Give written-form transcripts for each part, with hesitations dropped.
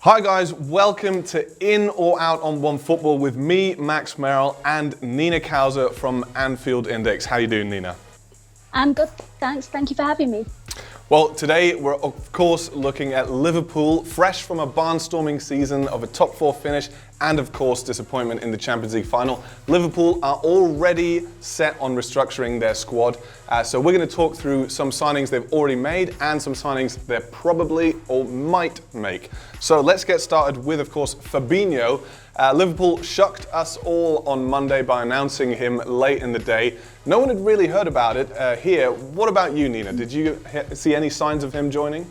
Hi guys, welcome to In or Out on Onefootball with me, Max Merrill, and Nina Kauser from Anfield Index. How you doing, Nina? I'm good, thanks. Thank you for having me. Well, today we're of course looking at Liverpool, fresh from a barnstorming season of a top four finish and of course disappointment in the Champions League final. Liverpool are already set on restructuring their squad, so we're going to talk through some signings they've already made and some signings they probably or might make. So let's get started with, of course, Fabinho. Liverpool shocked us all on Monday by announcing him late in the day. No one had really heard about it here. What about you, Nina? Did you see any signs of him joining?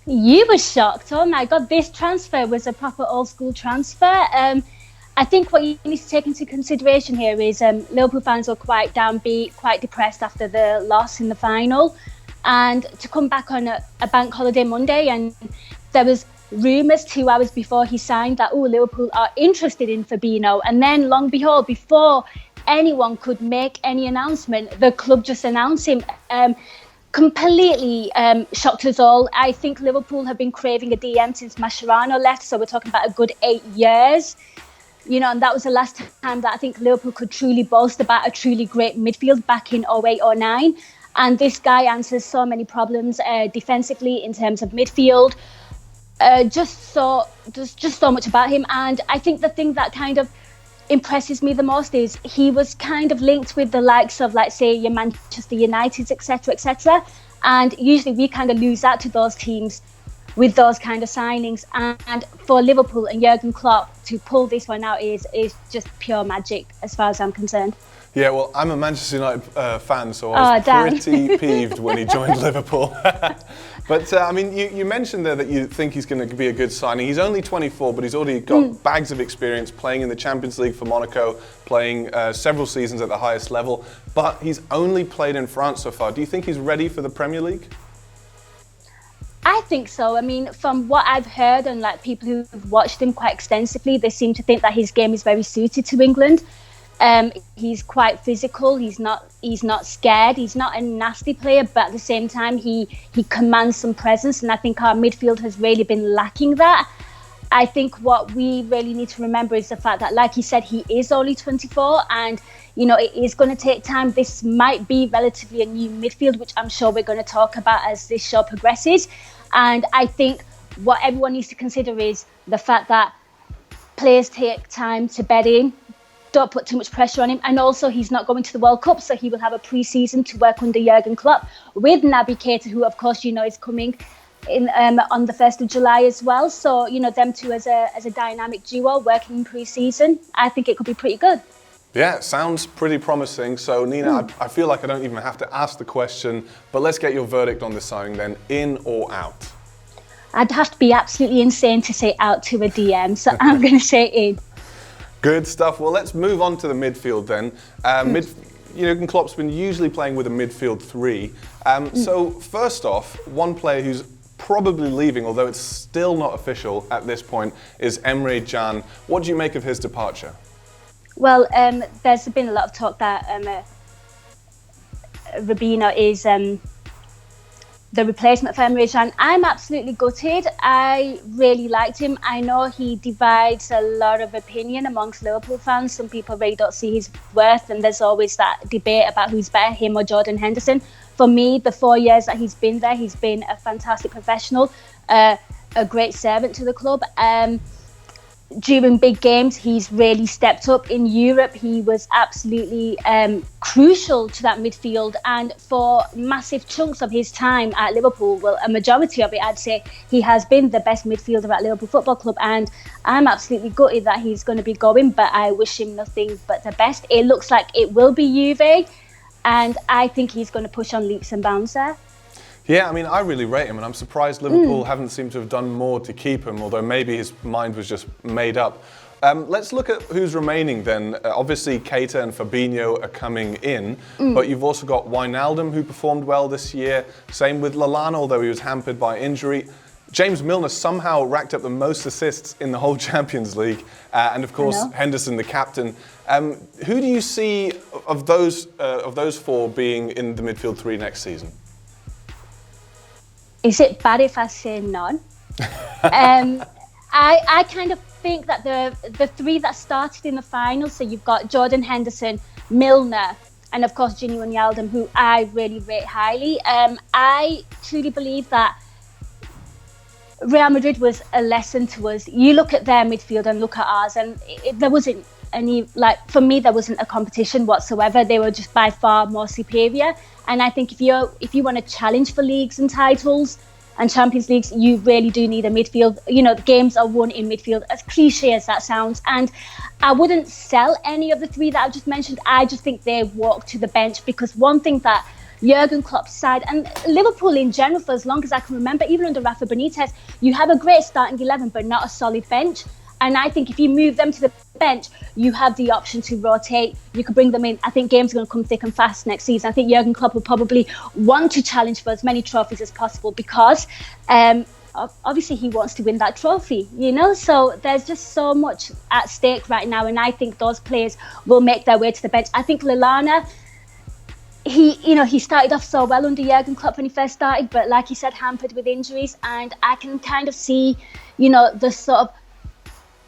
You were shocked. Oh my God, this transfer was a proper old school transfer. I think what you need to take into consideration here is Liverpool fans were quite downbeat, quite depressed after the loss in the final. And to come back on a bank holiday Monday, and there was rumours 2 hours before he signed that, Liverpool are interested in Fabinho. And then, long behold, before anyone could make any announcement, the club just announced him. Completely shocked us all. I think Liverpool have been craving a DM since Mascherano left, so we're talking about a good 8 years. You know, and that was the last time that I think Liverpool could truly boast about a truly great midfield back in 08-09. And this guy answers so many problems defensively in terms of midfield. Just so much about him. And I think the thing that kind of impresses me the most is he was kind of linked with the likes of, like, say, your Manchester Uniteds, etc. And usually we kind of lose out to those teams with those kind of signings. And for Liverpool and Jurgen Klopp to pull this one out is just pure magic as far as I'm concerned. Yeah, well, I'm a Manchester United fan, so I was pretty peeved when he joined Liverpool. But, I mean, you mentioned there that you think he's going to be a good signing. He's only 24, but he's already got bags of experience playing in the Champions League for Monaco, playing several seasons at the highest level. But he's only played in France so far. Do you think he's ready for the Premier League? I think so. I mean, from what I've heard and like people who've watched him quite extensively, they seem to think that his game is very suited to England. He's quite physical. He's not scared. He's not a nasty player, but at the same time, he commands some presence. And I think our midfield has really been lacking that. I think what we really need to remember is the fact that, like you said, he is only 24, and you know it is going to take time. This might be relatively a new midfield, which I'm sure we're going to talk about as this show progresses. And I think what everyone needs to consider is the fact that players take time to bed in. Don't put too much pressure on him. And also, he's not going to the World Cup, so he will have a pre-season to work under Jurgen Klopp with Nabil Fekir, who, of course, you know, is coming in on the 1st of July as well. So, you know, them two as a dynamic duo working in pre-season, I think it could be pretty good. Yeah, sounds pretty promising. So, Nina, I feel like I don't even have to ask the question, but let's get your verdict on this signing then. In or out? I'd have to be absolutely insane to say out to a DM, so I'm going to say in. Good stuff. Well, let's move on to the midfield then. Jurgen Klopp's been usually playing with a midfield three. So first off, one player who's probably leaving, although it's still not official at this point, is Emre Can. What do you make of his departure? Well, there's been a lot of talk that Fabinho is the replacement for Emre Can. I'm absolutely gutted. I really liked him. I know he divides a lot of opinion amongst Liverpool fans. Some people really don't see his worth, and there's always that debate about who's better, him or Jordan Henderson. For me, the 4 years that he's been there, he's been a fantastic professional, a great servant to the club. During big games, he's really stepped up. In Europe, he was absolutely crucial to that midfield. And for massive chunks of his time at Liverpool, well, a majority of it, I'd say, he has been the best midfielder at Liverpool Football Club. And I'm absolutely gutted that he's going to be going, but I wish him nothing but the best. It looks like it will be Juve, and I think he's going to push on leaps and bounds there. Yeah, I mean, I really rate him, and I'm surprised Liverpool haven't seemed to have done more to keep him, although maybe his mind was just made up. Let's look at who's remaining then. Obviously, Keita and Fabinho are coming in, but you've also got Wijnaldum, who performed well this year. Same with Lallana, although he was hampered by injury. James Milner somehow racked up the most assists in the whole Champions League. And of course, Henderson, the captain. Who do you see of those four being in the midfield three next season? Is it bad if I say none? I kind of think that the three that started in the final, so you've got Jordan Henderson, Milner, and of course Gini Wijnaldum, who I really rate highly. I truly believe that Real Madrid was a lesson to us. You look at their midfield and look at ours, and there wasn't any, like, for me, there wasn't a competition whatsoever. They were just by far more superior. And I think if you want to challenge for leagues and titles and Champions Leagues, you really do need a midfield. You know, the games are won in midfield, as cliche as that sounds. And I wouldn't sell any of the three that I've just mentioned. I just think they walk to the bench, because one thing that Jurgen Klopp's side, and Liverpool in general, for as long as I can remember, even under Rafa Benitez, you have a great starting 11, but not a solid bench. And I think if you move them to the bench, you have the option to rotate. You could bring them in. I think games are going to come thick and fast next season. I think Jurgen Klopp will probably want to challenge for as many trophies as possible, because obviously he wants to win that trophy, you know? So there's just so much at stake right now. And I think those players will make their way to the bench. I think Lallana, he started off so well under Jurgen Klopp when he first started, but like he said, hampered with injuries. And I can kind of see, the sort of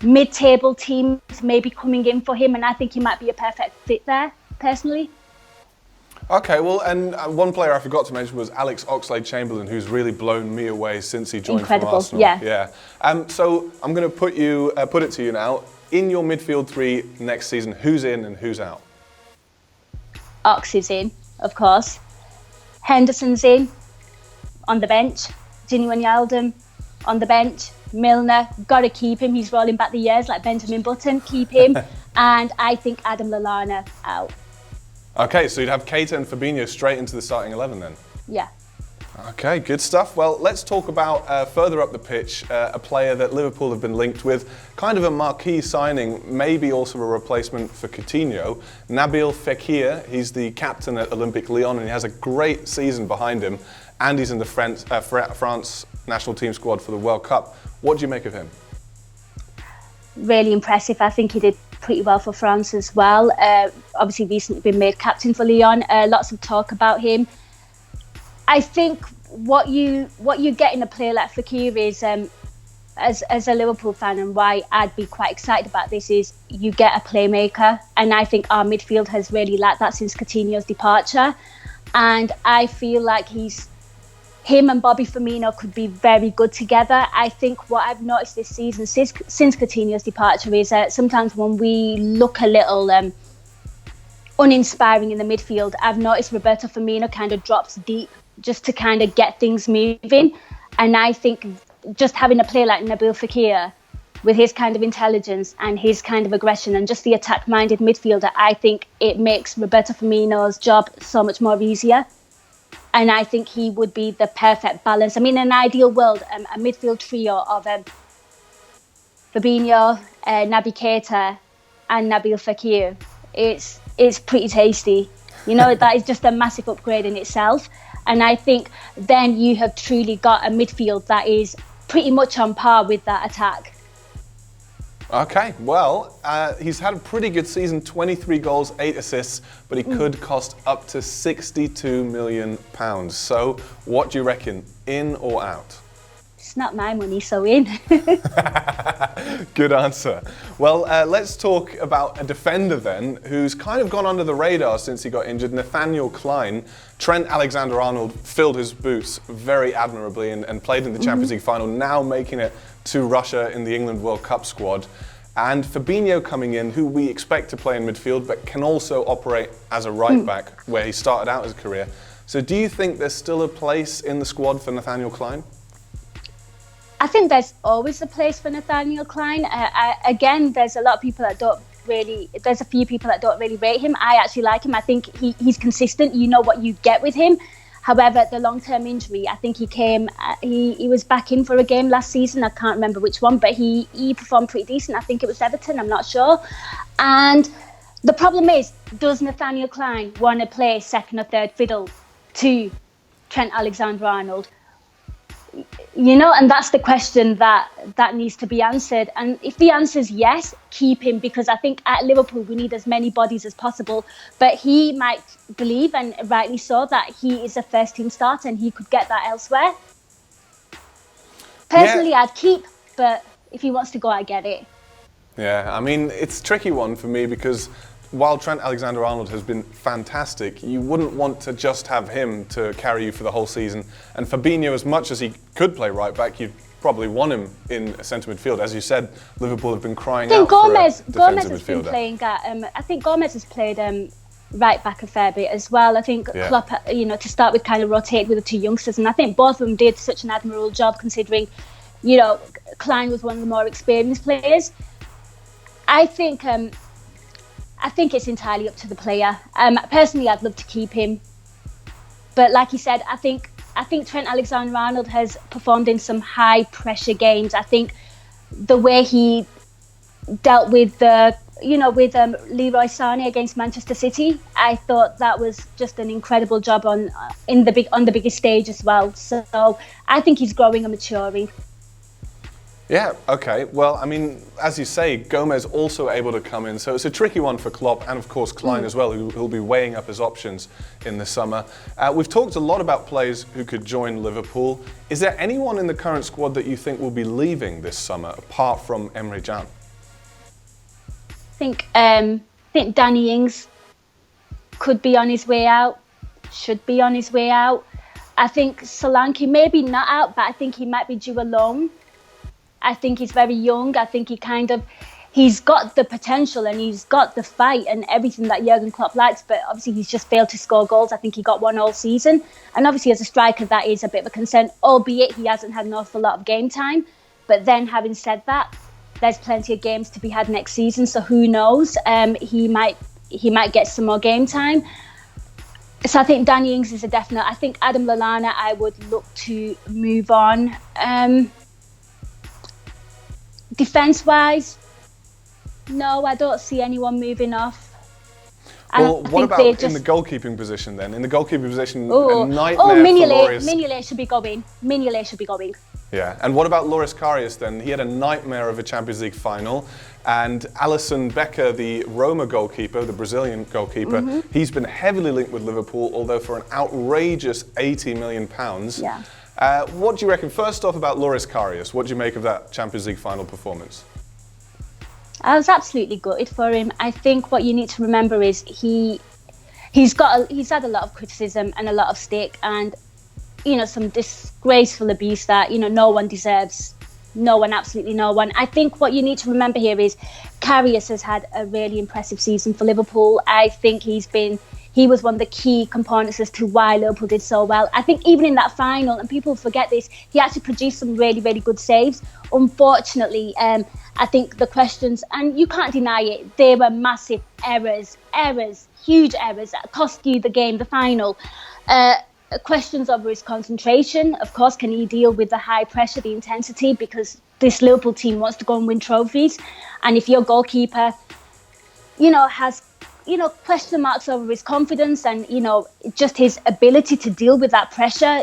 mid-table teams maybe coming in for him, and I think he might be a perfect fit there, personally. Okay, well, and one player I forgot to mention was Alex Oxlade-Chamberlain, who's really blown me away since he joined from Arsenal. Yeah. So I'm going to put it to you now. In your midfield three next season, who's in and who's out? Ox is in, of course. Henderson's in, on the bench. Gini Wijnaldum on the bench. Milner, got to keep him. He's rolling back the years like Benjamin Button. Keep him. And I think Adam Lallana out. Okay, so you'd have Keita and Fabinho straight into the starting 11 then? Yeah. Okay, good stuff. Well, let's talk about further up the pitch, a player that Liverpool have been linked with, kind of a marquee signing, maybe also a replacement for Coutinho, Nabil Fekir. He's the captain at Olympique Lyon, and he has a great season behind him, and he's in the France national team squad for the World Cup. What do you make of him? Really impressive. I think he did pretty well for France as well. Obviously recently been made captain for Lyon. Lots of talk about him. I think what you get in a player like Fekir is, as a Liverpool fan, and why I'd be quite excited about this, is you get a playmaker, and I think our midfield has really lacked that since Coutinho's departure. And I feel like him and Bobby Firmino could be very good together. I think what I've noticed this season since Coutinho's departure is sometimes when we look a little uninspiring in the midfield, I've noticed Roberto Firmino kind of drops deep just to kind of get things moving. And I think just having a player like Nabil Fekir with his kind of intelligence and his kind of aggression and just the attack-minded midfielder, I think it makes Roberto Firmino's job so much more easier. And I think he would be the perfect balance. I mean, in an ideal world, a midfield trio of Fabinho, Naby Keita and Nabil Fekir, it's pretty tasty. That is just a massive upgrade in itself. And I think then you have truly got a midfield that is pretty much on par with that attack. Okay, well, he's had a pretty good season, 23 goals, 8 assists, but he could cost up to £62 million. So what do you reckon, in or out? It's not my money, so in. Good answer. Well, let's talk about a defender then, who's kind of gone under the radar since he got injured, Nathaniel Klein. Trent Alexander-Arnold filled his boots very admirably and played in the Champions League final, now making it to Russia in the England World Cup squad. And Fabinho coming in, who we expect to play in midfield, but can also operate as a right-back, where he started out his career. So do you think there's still a place in the squad for Nathaniel Klein? I think there's always a place for Nathaniel Klein. Again, there's a lot of people that there's a few people that don't really rate him. I actually like him. I think he's consistent. You know what you get with him. However, the long-term injury, I think he was back in for a game last season. I can't remember which one, but he performed pretty decent. I think it was Everton, I'm not sure. And the problem is, does Nathaniel Klein want to play second or third fiddle to Trent Alexander-Arnold? And that's the question that needs to be answered. And if the answer is yes, keep him, because I think at Liverpool we need as many bodies as possible. But he might believe, and rightly so, that he is a first team starter and he could get that elsewhere. Personally, I'd keep, but If he wants to go, I get it. Yeah, I mean, it's a tricky one for me because while Trent Alexander-Arnold has been fantastic, you wouldn't want to just have him to carry you for the whole season. And Fabinho, as much as he could play right back, you'd probably want him in a centre midfield. As you said, Liverpool have been crying out for a defensive midfielder. Gomez has been playing at, I think Gomez has played right back a fair bit as well. I think Klopp, to start with, kind of rotated with the two youngsters, and I think both of them did such an admirable job considering, Klein was one of the more experienced players. I think it's entirely up to the player. Personally, I'd love to keep him, but like you said, I think Trent Alexander-Arnold has performed in some high pressure games. I think the way he dealt with Leroy Sané against Manchester City, I thought that was just an incredible job on the biggest stage as well. So I think he's growing and maturing. Yeah, okay. Well, I mean, as you say, Gomez also able to come in, so it's a tricky one for Klopp and, of course, Klein as well, who'll be weighing up his options in the summer. We've talked a lot about players who could join Liverpool. Is there anyone in the current squad that you think will be leaving this summer, apart from Emre Can? I think Danny Ings could be on his way out, should be on his way out. I think Solanke, maybe not out, but I think he might be due a loan. I think he's very young. I think he's got the potential and he's got the fight and everything that Jurgen Klopp likes, but obviously he's just failed to score goals. I think he got one all season. And obviously as a striker, that is a bit of a concern, albeit he hasn't had an awful lot of game time. But then having said that, there's plenty of games to be had next season, so who knows? He might get some more game time. So I think Danny Ings is a definite. I think Adam Lallana, I would look to move on. Defence-wise, no, I don't see anyone moving off. Well, what about in the goalkeeping position then? In the goalkeeping position, a nightmare for Loris. Mignolet should be going. Mignolet should be going. Yeah, and what about Loris Karius then? He had a nightmare of a Champions League final. And Alisson Becker, the Roma goalkeeper, the Brazilian goalkeeper, he's been heavily linked with Liverpool, although for an outrageous £80 million. Yeah. What do you reckon? First off, about Loris Karius, what do you make of that Champions League final performance? I was absolutely gutted for him. I think what you need to remember is he's had a lot of criticism and a lot of stick, and some disgraceful abuse that no one deserves. No one, absolutely no one. I think what you need to remember here is Karius has had a really impressive season for Liverpool. I think he was one of the key components as to why Liverpool did so well. I think even in that final, and people forget this, he actually produced some really, really good saves. Unfortunately, I think the questions, and you can't deny it, they were massive errors, huge errors that cost you the game, the final. Questions over his concentration. Of course, can he deal with the high pressure, the intensity? Because this Liverpool team wants to go and win trophies. And if your goalkeeper, has question marks over his confidence and, just his ability to deal with that pressure,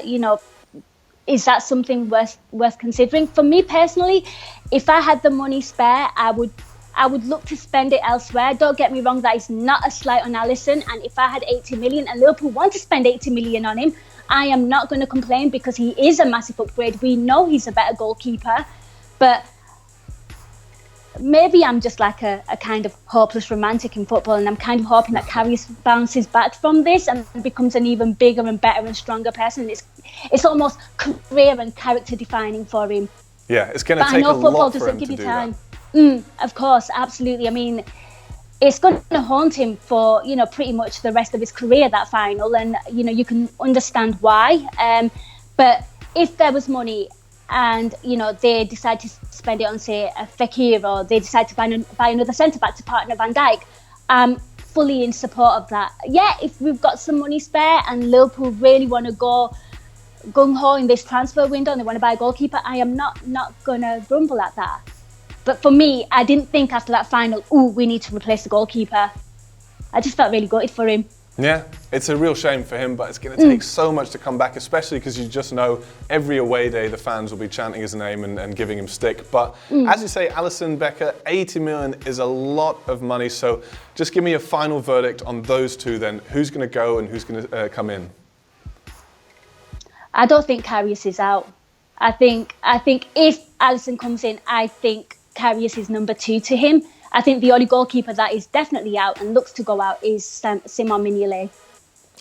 is that something worth considering? For me personally, if I had the money spare, I would look to spend it elsewhere. Don't get me wrong, that is not a slight on Alisson. And if I had 80 million and Liverpool want to spend 80 million on him, I am not going to complain because he is a massive upgrade. We know he's a better goalkeeper, but maybe I'm just like a kind of hopeless romantic in football, and I'm kind of hoping that Karius bounces back from this and becomes an even bigger and better and stronger person. It's almost career and character defining for him. Yeah, it's going to take a lot for him to do that. Of course, absolutely. I mean, it's going to haunt him for, pretty much the rest of his career, that final. And, you can understand why. But if there was money and, they decide to spend it on, say, a Fekir, or they decide to buy another centre-back to partner Van Dijk, I'm fully in support of that. Yeah, if we've got some money spare and Liverpool really want to go gung-ho in this transfer window and they want to buy a goalkeeper, I am not going to grumble at that. But for me, I didn't think after that final, we need to replace the goalkeeper. I just felt really gutted for him. Yeah, it's a real shame for him, but it's going to take so much to come back, especially because you just know every away day the fans will be chanting his name and giving him stick. But as you say, Alisson Becker, 80 million is a lot of money. So just give me a final verdict on those two then. Who's going to go and who's going to come in? I don't think Karius is out. I think if Alisson comes in, I think Karius is number 2 to him. I think the only goalkeeper that is definitely out and looks to go out is Simon Mignolet.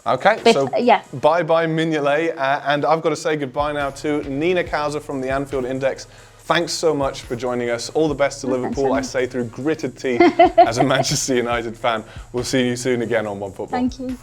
Okay, so bye-bye Mignolet. And I've got to say goodbye now to Nina Kauser from the Anfield Index. Thanks so much for joining us. All the best to Liverpool, I say through gritted teeth as a Manchester United fan. We'll see you soon again on Onefootball. Thank you.